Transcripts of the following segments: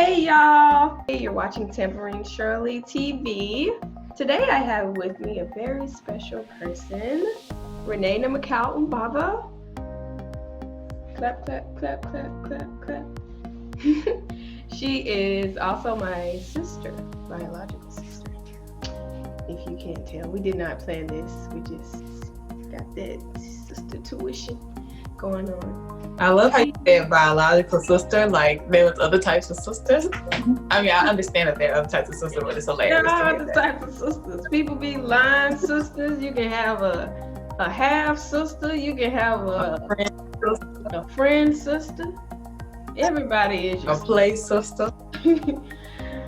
Hey y'all! Hey, you're watching Tambourine Shirley TV. Today I have with me a very special person, Renee Namakau Ombaba. Clap, clap, clap, clap, clap, clap. She is also my sister, biological sister. If you can't tell, we did not plan this. We just got that sister tuition going on. I love how you said biological sister, like there was other types of sisters. I mean, I understand that there are other types of sisters, but it's hilarious. There are other types of sisters. People be line sisters. You can have a half sister. You can have a friend sister. Everybody is your a play sister.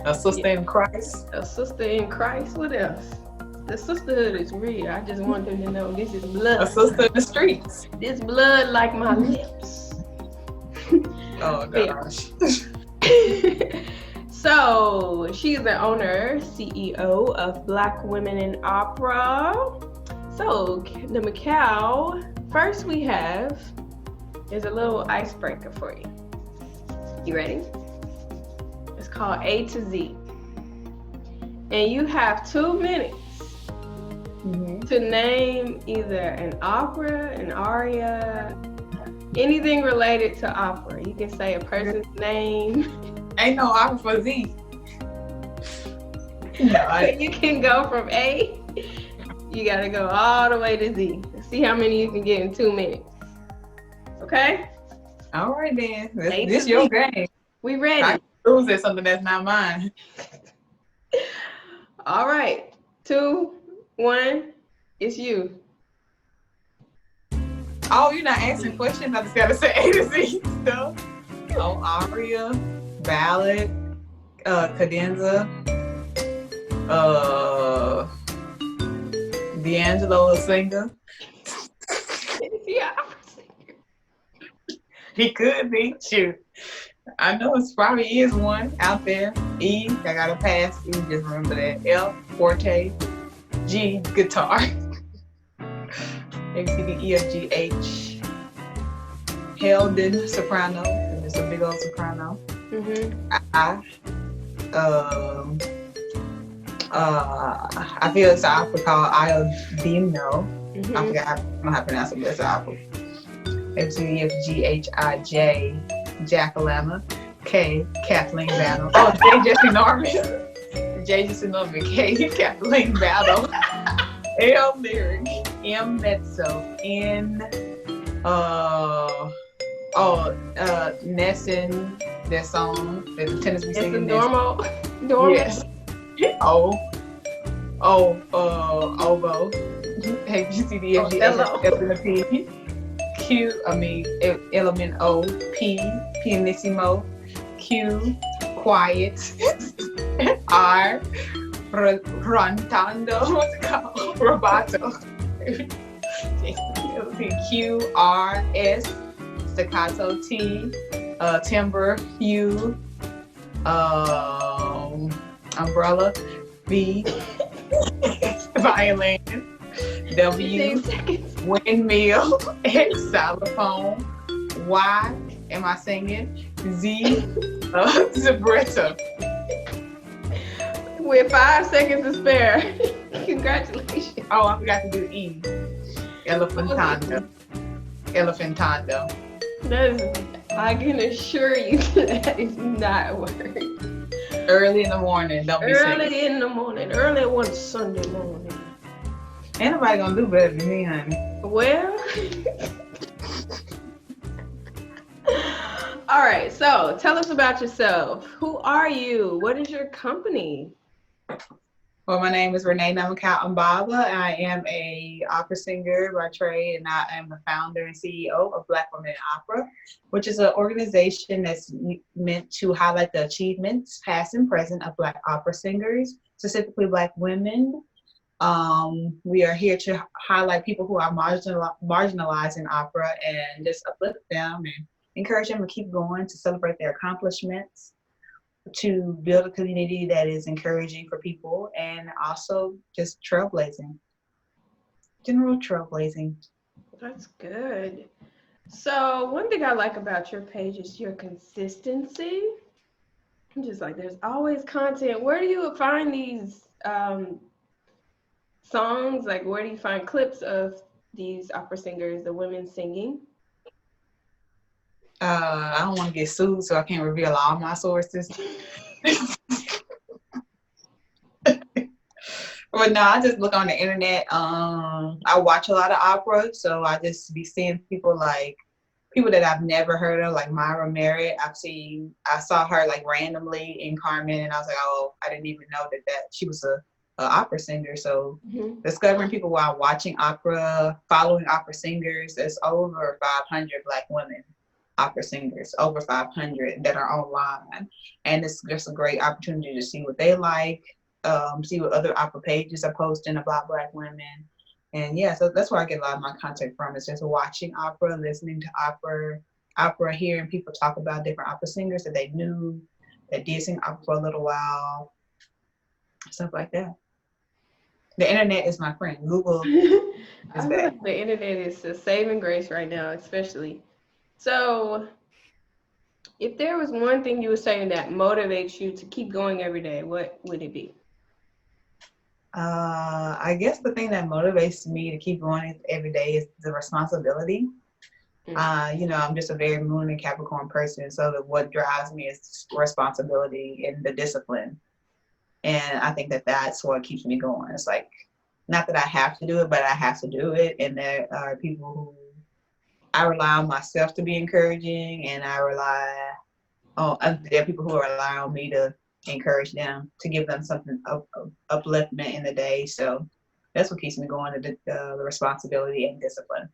A sister in Christ. A sister in Christ. What else? The sisterhood is real. I just want them to know this is blood. A sister in the streets. This blood like my lips. Oh gosh. So she's the owner, CEO of Black Women in Opera. So the Namkau, first we have is a little icebreaker for you. You ready? It's called A to Z. And you have 2 minutes to name either an opera, an aria, anything related to opera. You can say a person's name. Ain't no opera for Z. No, You can go from A, you gotta go all the way to Z. See how many you can get in 2 minutes. Okay? All right then. This your game. We ready. I lose at something that's not mine. All right. 2, 1, it's you. Oh, you're not asking questions. I just gotta say A to Z stuff. Oh, aria, ballad, cadenza, D'Angelo singer. Yeah. He could be. Shoot. I know it's probably is one out there. E, I gotta pass. You just remember that. F, forte. G, guitar. A, B, C, D, E, F, G, H. Helden, soprano. It's a big old soprano. I feel it's an opera called Iodino. I forgot how to pronounce it, but it's an opera. A, C, D, F, G, H, I, J. Jackalama. K, Kathleen Battle. Oh, J, Jesse Norman. J, Jesse Norman. K, Kathleen Battle. L, lyric. M, mezzo. N, Nessun, that song that the tennis be singing. It's a normal. Yes. O, oboe. A, B, C, D, F, G, H, I, J, K, P. Q, element O, P, pianissimo. Q, quiet. R, rantando. What's it called? Rubato. Q, R, S, staccato. T, timbre. U, umbrella. V, violin. W, windmill. X, xylophone. Y, am I singing? Z, libretto. With 5 seconds to spare. Congratulations. Oh, I forgot to do E. Elephantando. That is, I can assure you that is not a word. Early in the morning, don't be sick. Early in the morning. Early one Sunday morning. Ain't nobody gonna do better than me, honey. Well, all right. So tell us about yourself. Who are you? What is your company? Well, my name is Renee Namakau Ombaba. I am a opera singer by trade, and I am the founder and CEO of Black Women in Opera, which is an organization that's meant to highlight the achievements, past and present, of Black opera singers, specifically Black women. We are here to highlight people who are marginalized in opera and just uplift them and encourage them to keep going, to celebrate their accomplishments, to build a community that is encouraging for people, and also just trailblazing. General trailblazing. That's good. So one thing I like about your page is your consistency. I'm just like, there's always content. Where do you find these songs? Like, where do you find clips of these opera singers, the women singing? I don't want to get sued, so I can't reveal all my sources. But no, I just look on the internet. I watch a lot of opera, so I just be seeing people that I've never heard of, like Myra Merritt. I saw her like randomly in Carmen, and I was like, oh, I didn't even know that she was a opera singer. So discovering people while watching opera, following opera singers, there's over 500 Black women opera singers, over 500 that are online, and it's just a great opportunity to see what they like, see what other opera pages are posting about Black women. And yeah, so that's where I get a lot of my content from. It's just watching opera, listening to opera, hearing people talk about different opera singers that they knew, that did sing opera for a little while, stuff like that. The internet is my friend. Google I is feel bad. like the internet is a saving grace right now, especially. So, if there was one thing you were saying that motivates you to keep going every day, what would it be? I guess the thing that motivates me to keep going every day is the responsibility. I'm just a very Moon and Capricorn person, so what drives me is responsibility and the discipline. And I think that that's what keeps me going. It's like, not that I have to do it, but I have to do it. And there are people who I rely on myself to be encouraging, and there are people who rely on me to encourage them, to give them something of upliftment in the day. So that's what keeps me going, the responsibility and discipline.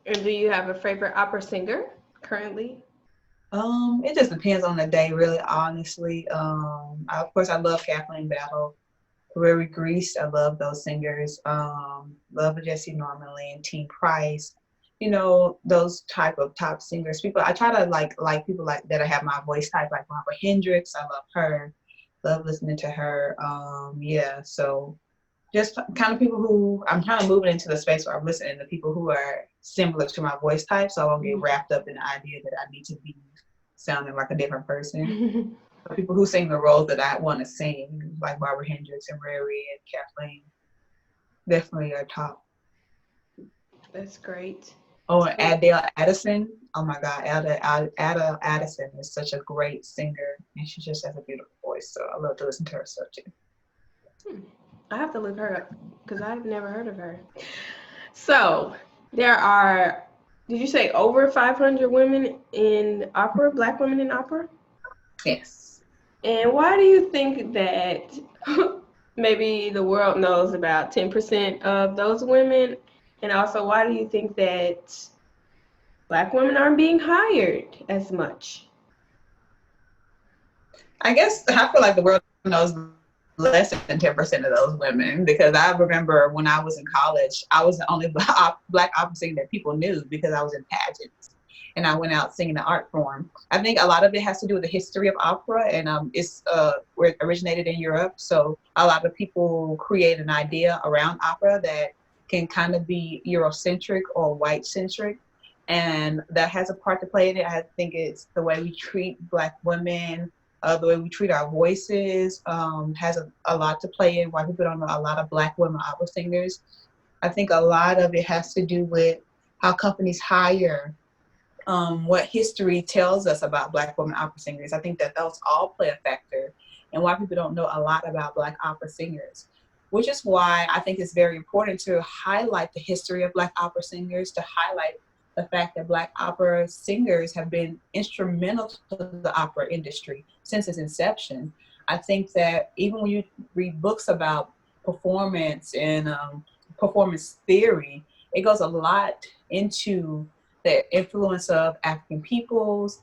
And do you have a favorite opera singer currently? It just depends on the day, really, honestly. Of course, I love Kathleen Battle, Rary Grease. I love those singers. Love Jesse Norman Lynn, Teen Price. Those type of top singers. People, I try to like people like that. I have my voice type, like Barbara Hendricks. I love her. Love listening to her. Yeah. So just kind of people who I'm kind of moving into the space where I'm listening to people who are similar to my voice type, so I won't get wrapped up in the idea that I need to be sounding like a different person. People who sing the roles that I want to sing, like Barbara Hendricks and Rary and Kathleen, definitely are top. That's great. Oh, and Adele Addison. Oh my God, Ada Addison is such a great singer, and she just has a beautiful voice. So I love to listen to her stuff too. I have to look her up because I've never heard of her. So there are, did you say over 500 women in opera, Black women in opera? Yes. And why do you think that maybe the world knows about 10% of those women? And also, why do you think that Black women aren't being hired as much? I guess I feel like the world knows less than 10% of those women, because I remember when I was in college, I was the only Black opera singer that people knew because I was in pageants and I went out singing the art form. I think a lot of it has to do with the history of opera, and it's where it originated in Europe. So a lot of people create an idea around opera that can kind of be Eurocentric or white-centric, and that has a part to play in it. I think it's the way we treat Black women, the way we treat our voices, has a lot to play in why people don't know a lot of Black women opera singers. I think a lot of it has to do with how companies hire, what history tells us about Black women opera singers. I think that those all play a factor in why people don't know a lot about Black opera singers, which is why I think it's very important to highlight the history of Black opera singers, to highlight the fact that Black opera singers have been instrumental to the opera industry since its inception. I think that even when you read books about performance and performance theory, it goes a lot into the influence of African peoples,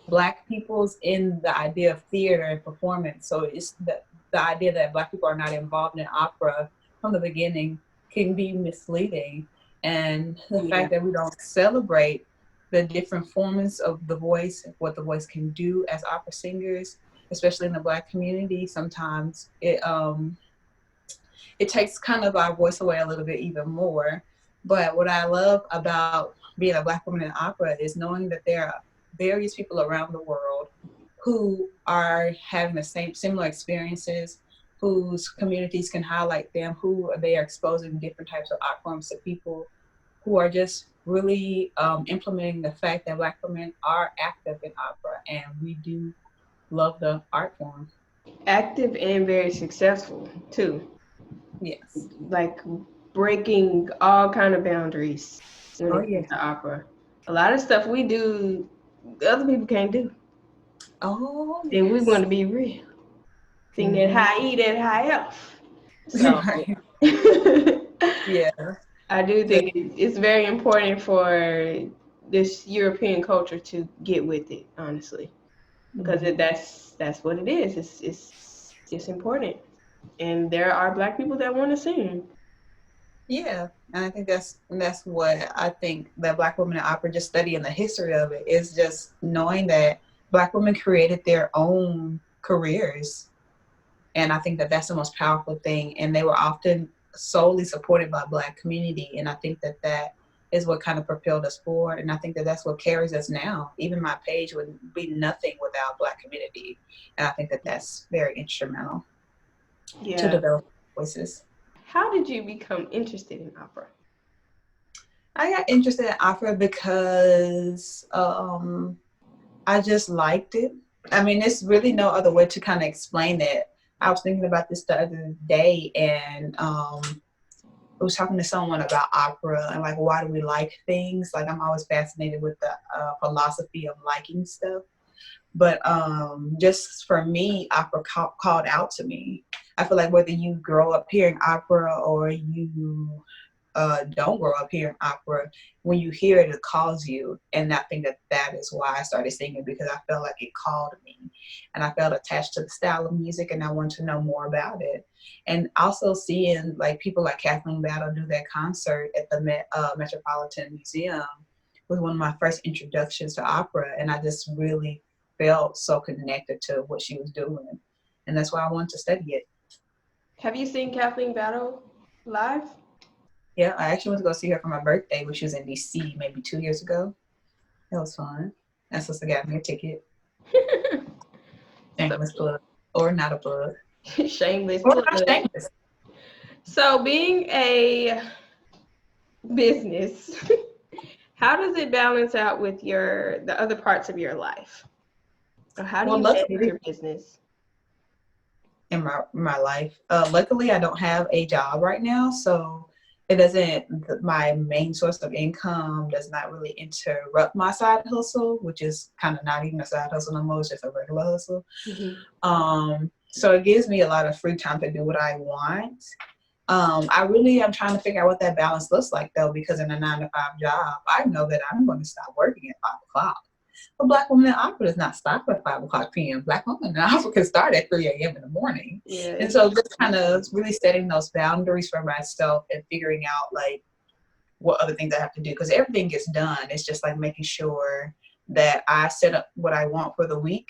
Black peoples in the idea of theater and performance. So it's the idea that Black people are not involved in opera from the beginning can be misleading. And the fact that we don't celebrate the different forms of the voice, what the voice can do as opera singers, especially in the Black community, sometimes it takes kind of our voice away a little bit even more. But what I love about being a Black woman in opera is knowing that there are various people around the world who are having the similar experiences, whose communities can highlight them, who they are exposing different types of art forms to people who are just really implementing the fact that Black women are active in opera, and we do love the art form. Active and very successful too. Yes. Like breaking all kind of boundaries when Oh it yeah. comes to opera. A lot of stuff we do, other people can't do. Oh And we want yes. to be real. Sing that Mm-hmm. high E, that high F. So Right. Yeah. I do So, think it's very important for this European culture to get with it, honestly, because mhm. that's what it is. It's important, and there are Black people that want to sing. Yeah, and I think that's what I think that Black women in opera, just studying the history of it, is just knowing that Black women created their own careers, and I think that that's the most powerful thing. And they were often solely supported by Black community, and I think that that is what kind of propelled us forward. And I think that that's what carries us now. Even my page would be nothing without Black community, and I think that that's very instrumental to Yeah. develop voices. How did you become interested in opera? I got interested in opera because I just liked it. I mean, there's really no other way to kind of explain it. I was thinking about this the other day, and I was talking to someone about opera and like why do we like things. Like I'm always fascinated with the philosophy of liking stuff. But just for me, opera called out to me. I feel like whether you grow up hearing opera or you don't grow up hearing opera, when you hear it, it calls you. And I think that that is why I started singing, because I felt like it called me. And I felt attached to the style of music and I wanted to know more about it. And also seeing like people like Kathleen Battle do that concert at the Metropolitan Museum was one of my first introductions to opera. And I just really felt so connected to what she was doing. And that's why I wanted to study it. Have you seen Kathleen Battle live? Yeah, I actually went to go see her for my birthday, which was in DC maybe 2 years ago. That was fun. That's supposed to get me a ticket. So Shameless plug. Or not a plug. shameless Or plug. not shameless. So being a business, how does it balance out with the other parts of your life? Or how do Well, you manage luckily your business? in my life, luckily I don't have a job right now, so it doesn't. My main source of income does not really interrupt my side hustle, which is kind of not even a side hustle no more. It's just a regular hustle. Hmm. So it gives me a lot of free time to do what I want. I really am trying to figure out what that balance looks like though, because in a 9 to 5 job, I know that I'm going to stop working at 5 o'clock. But Black women in opera does not stop at 5 o'clock p.m. Black women in opera can start at 3 a.m. in the morning. Yeah, And it's so just kind of really setting those boundaries for myself and figuring out like what other things I have to do, because everything gets done. It's just like making sure that I set up what I want for the week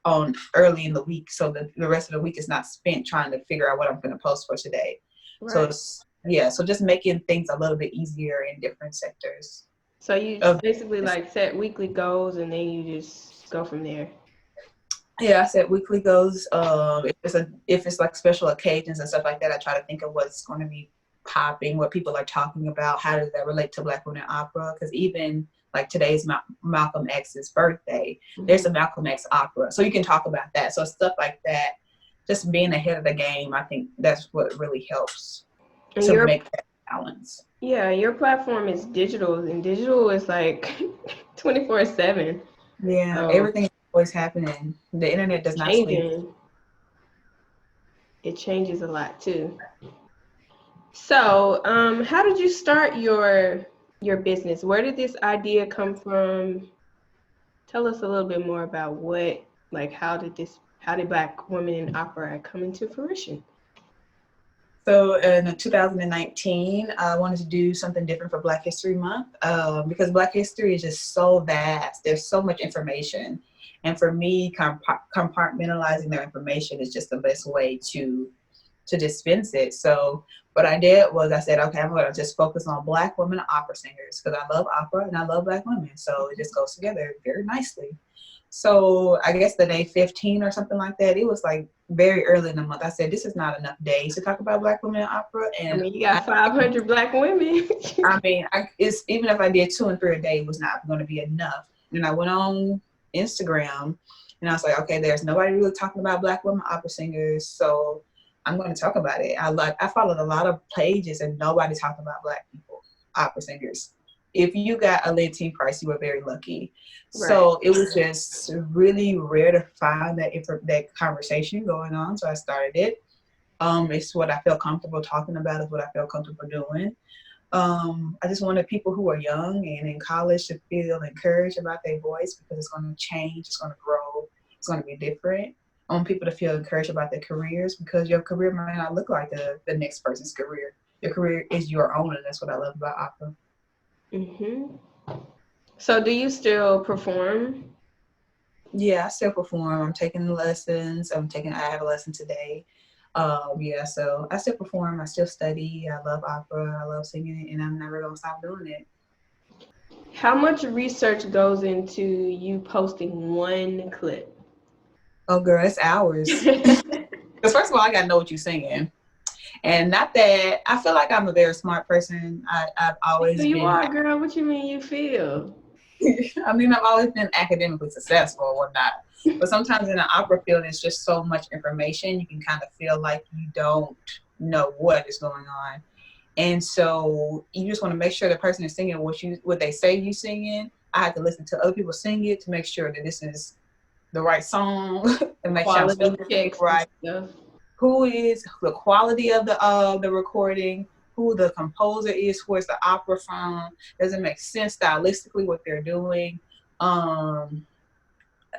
on early in the week, so that the rest of the week is not spent trying to figure out what I'm going to post for today. So right. it's yeah, so just making things a little bit easier in different sectors. So you Of basically like set weekly goals and then you just go from there. yeah, I said weekly goals. If it's like special occasions and stuff like that, I try to think of what's going to be popping, what people are talking about, how does that relate to Black women in opera? Because even like today's Malcolm X's birthday, there's Hmm. a Malcolm X opera, so you can talk about that. So stuff like that, just being ahead of the game, I think that's what really helps And to make that balance. your platform is digital, and digital is like 24/7. Yeah, So everything is always happening. The internet does not sleep. changing, it changes a lot too. So, how did you start your business? Where did this idea come from? Tell us a little bit more about how did Black women in opera come into fruition? So in 2019, I wanted to do something different for Black History Month, because Black history is just so vast. There's so much information. And for me, compartmentalizing their information is just the best way to to dispense it. So what I did was I said, okay, I'm going to just focus on Black women opera singers because I love opera and I love Black women. So it just goes together very nicely. So I guess the day 15 or something like that, it was like very early in the month. I said, this is not enough days to talk about Black women in opera. I And mean, you got 500 Black women. it's even if I did 2 and 3 a day, it was not going to be enough. And I went on Instagram and I was like, okay, there's nobody really talking about Black women opera singers. So I'm going to talk about it. I followed a lot of pages and nobody talked about Black people, opera singers. If you got a Lynn Price, you were very lucky. Right. So it was just really rare to find that conversation going on. So I started it. It's what I feel comfortable talking about. It's what I feel comfortable doing. I just wanted people who are young and in college to feel encouraged about their voice because it's going to change, it's going to grow, it's going to be different. I want people to feel encouraged about their careers because your career might not look like the next person's career. Your career is your own, and that's what I love about opera. So do you still perform? Yeah, I still perform. I'm taking the lessons. I have a lesson today. So I still perform. I still study. I love opera. I love singing it, and I'm never going to stop doing it. How much research goes into you posting one clip? Oh, girl, it's hours. Because first of all, I got to know what you're singing. And not that, I feel like I'm a very smart person. I've always You been. are, girl. What you mean you feel? I've always been academically successful or whatnot. But sometimes in the opera field, it's just so much information. You can kind of feel like you don't know what is going on. And so you just want to make sure the person is singing what they say you singing. I had to listen to other people sing it to make sure that this is the right song and make sure I'm Quality spelling it checks right. and stuff. Who is the quality of the recording, who the composer is, where's the opera from, does it make sense stylistically what they're doing.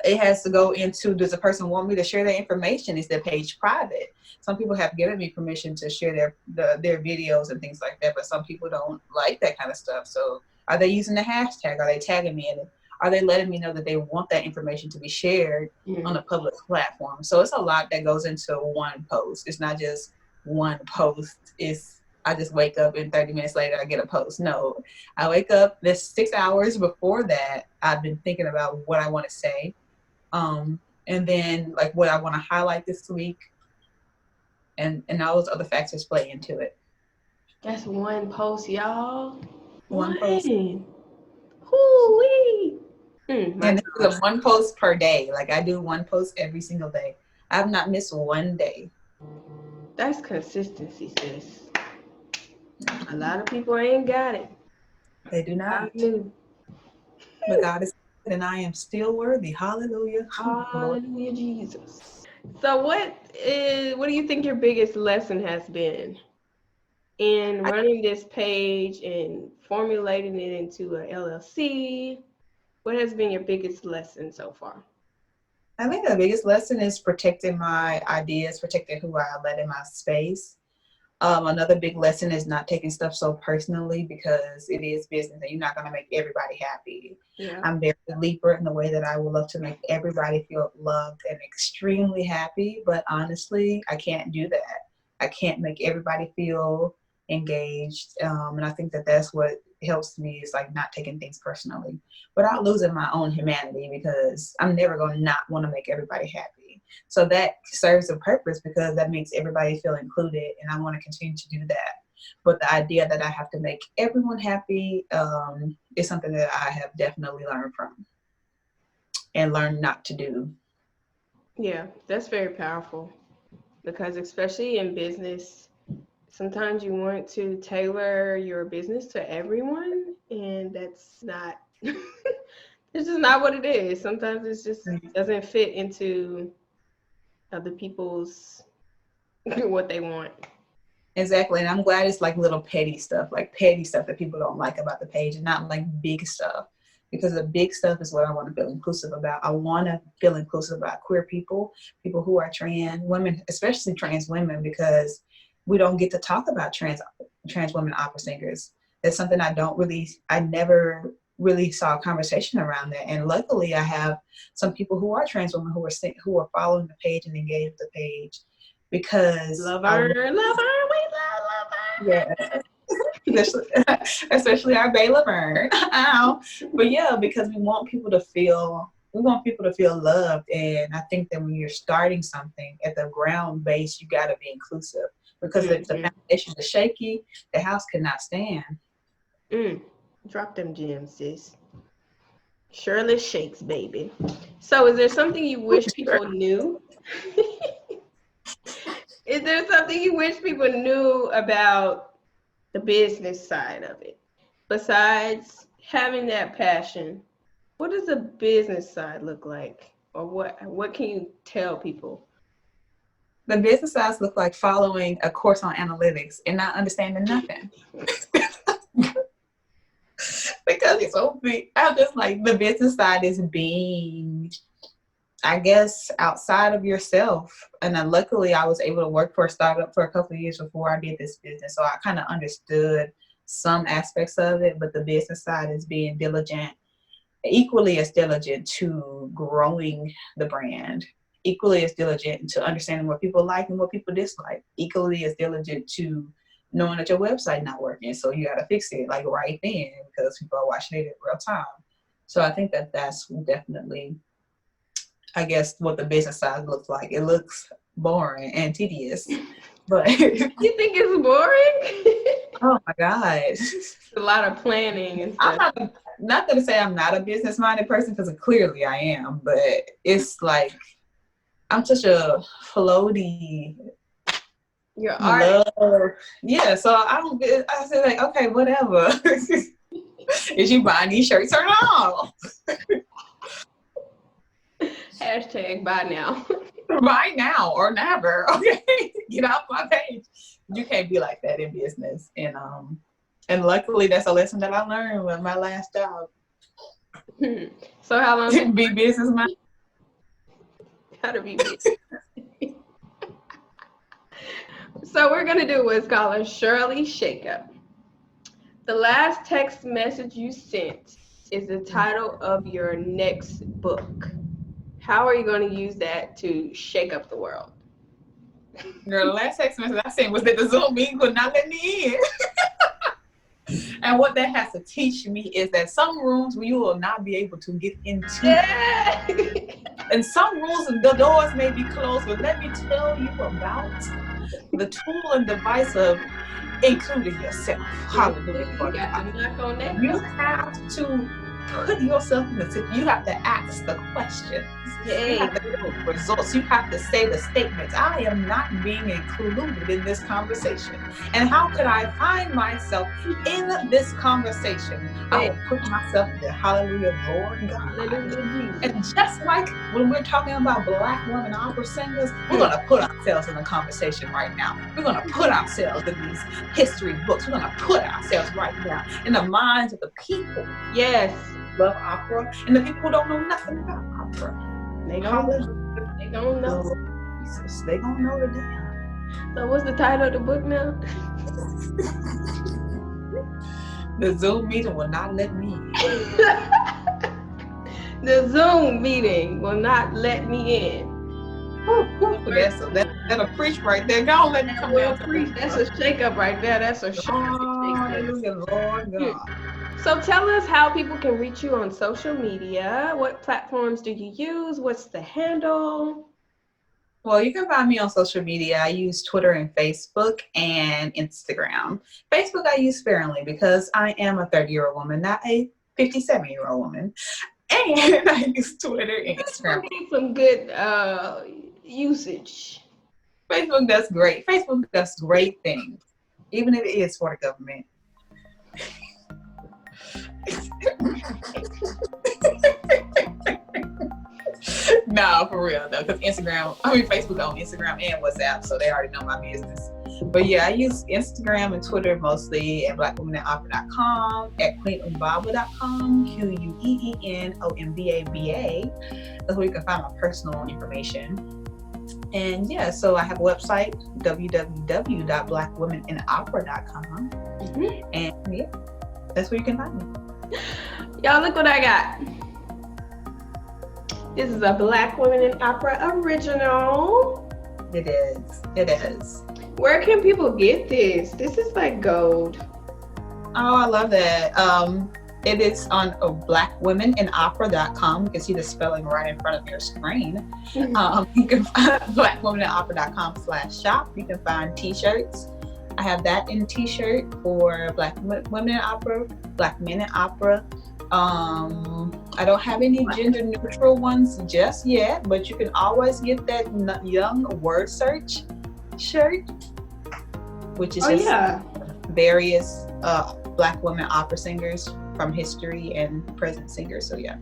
It has to go into, does the person want me to share their information? Is their page private? Some people have given me permission to share their videos and things like that, but some people don't like that kind of stuff. So are they using the hashtag? Are they tagging me in it? Are they letting me know that they want that information to be shared on a public platform? So it's a lot that goes into one post. It's not just one post. I just wake up and 30 minutes later I get a post. No, I wake up, there's 6 hours before that, I've been thinking about what I want to say. And then like what I want to highlight this week. And all those other factors play into it. That's one post, y'all. One post. Hoo-wee. And this is a one post per day. Like I do one post every single day. I have not missed one day. That's consistency, sis. A lot of people ain't got it. They do not. But God is good and I am still worthy. Hallelujah. Hallelujah, Jesus. So what do you think your biggest lesson has been in running this page and formulating it into a LLC? What has been your biggest lesson so far? I think the biggest lesson is protecting my ideas, protecting who I let in my space. Another big lesson is not taking stuff so personally because it is business and you're not going to make everybody happy. Yeah. I'm very Libra in the way that I would love to make everybody feel loved and extremely happy, but honestly, I can't do that. I can't make everybody feel engaged, and I think that that's what helps me is like not taking things personally without losing my own humanity because I'm never going to not want to make everybody happy. So that serves a purpose because that makes everybody feel included, and I want to continue to do that. But the idea that I have to make everyone happy is something that I have definitely learned from and learned not to do. Yeah, that's very powerful because especially in business, sometimes you want to tailor your business to everyone, and that's not it's just not what it is. Sometimes it just doesn't fit into other people's what they want. Exactly. And I'm glad it's like little petty stuff that people don't like about the page and not like big stuff. Because the big stuff is what I want to feel inclusive about. I want to feel inclusive about queer people, people who are trans women, especially trans women, because we don't get to talk about trans women opera singers. That's something I never really saw a conversation around that. And luckily I have some people who are trans women who are following the page and engaged with the page. because Love her, we love her. Yeah. Especially our Bay Laverne. But yeah, because we want people to feel loved. And I think that when you're starting something at the ground base, you got to be inclusive, because if the foundation is shaky, the house cannot stand. Drop them gems, sis. Shirley shakes, baby. So is there something you wish people knew? Is there something you wish people knew about the business side of it? Besides having that passion, what does the business side look like? Or what can you tell people? The business sides look like following a course on analytics and not understanding nothing. Because it's so big. I just like the business side is being, I guess, outside of yourself. And then luckily I was able to work for a startup for a couple of years before I did this business. So I kind of understood some aspects of it, but the business side is being diligent, equally as diligent to growing the brand, equally as diligent to understanding what people like and what people dislike, equally as diligent to knowing that your website not working. So you got to fix it like right then, because people are watching it in real time. So I think that that's definitely, I guess, what the business side looks like. It looks boring and tedious, but you think it's boring? Oh my God. A lot of planning and stuff. I'm not going to say I'm not a business-minded person, because clearly I am, but it's like I'm such a floaty. Your art. Yeah, so I say like, okay, whatever. Is you buying these shirts or not? Hashtag buy now. Buy now or never. Okay, get off my page. You can't be like that in business. And luckily that's a lesson that I learned with my last job. So how long? Be business-minded. How to be business. So we're gonna do what's called a Shirley shakeup. The last text message you sent is the title of your next book. How are you going to use that to shake up the world? Your last text message I sent was that the Zoom meeting would not let me in. And what that has to teach me is that some rooms you will not be able to get into. Yeah. And some rooms, the doors may be closed, but let me tell you about the tool and device of including yourself. Hallelujah. You got to knock on that. You have to put yourself in the situation. You have to ask the questions. You have to get the results. You have to say the statements. I am not being included in this conversation. And how could I find myself in this conversation? I will put myself there. Hallelujah, Lord God. Hallelujah. And just like when we're talking about Black women opera singers, we're going to put ourselves in the conversation right now. We're going to put ourselves in these history books. We're going to put ourselves right now in the minds of the people. Yes. Love opera, and the people who don't know nothing about opera. They don't know. Jesus, they don't know today. So what's the title of the book now? The Zoom meeting will not let me in. The Zoom meeting will not let me in. That'll preach right there. Don't let me come down. That's a shake-up right there. That's a Hallelujah, Lord God. So tell us how people can reach you on social media. What platforms do you use? What's the handle? Well, you can find me on social media. I use Twitter and Facebook and Instagram. Facebook I use sparingly because I am a 30-year-old woman, not a 57-year-old woman. And I use Twitter and Instagram. Some good usage. Facebook does great. Facebook does great things, even if it is for the government. No, for real though, because Facebook on Instagram and WhatsApp, so they already know my business. But yeah, I use Instagram and Twitter mostly at blackwomeninopera.com, at queenumbaba.com, QUEENOMBABA. That's where you can find my personal information. And yeah, so I have a website, www.blackwomeninopera.com. And yeah, that's where you can find me. Y'all, look what I got. This is a Black Women in Opera original. It is. It is. Where can people get this? This is like gold. Oh, I love that. It is on blackwomeninopera.com. You can see the spelling right in front of your screen. You can find blackwomeninopera.com/shop. You can find t-shirts. I have that in t-shirt for Black Women in Opera, Black Men in Opera. I don't have any gender neutral ones just yet, but you can always get that young word search shirt, which is various Black women opera singers from history and present singers. So yeah.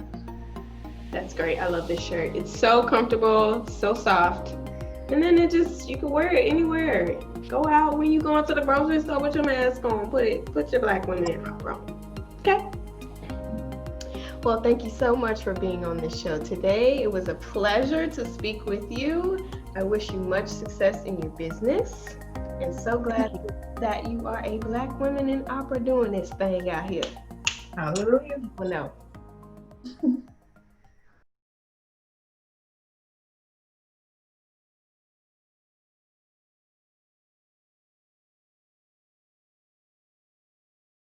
That's great. I love this shirt. It's so comfortable, so soft. And then you can wear it anywhere. Go out when you go into the grocery store with your mask on. Put your Black Women in Opera on. Okay? Well, thank you so much for being on this show today. It was a pleasure to speak with you. I wish you much success in your business. And so glad that you are a Black woman in opera doing this thing out here. Hallelujah. Well, no.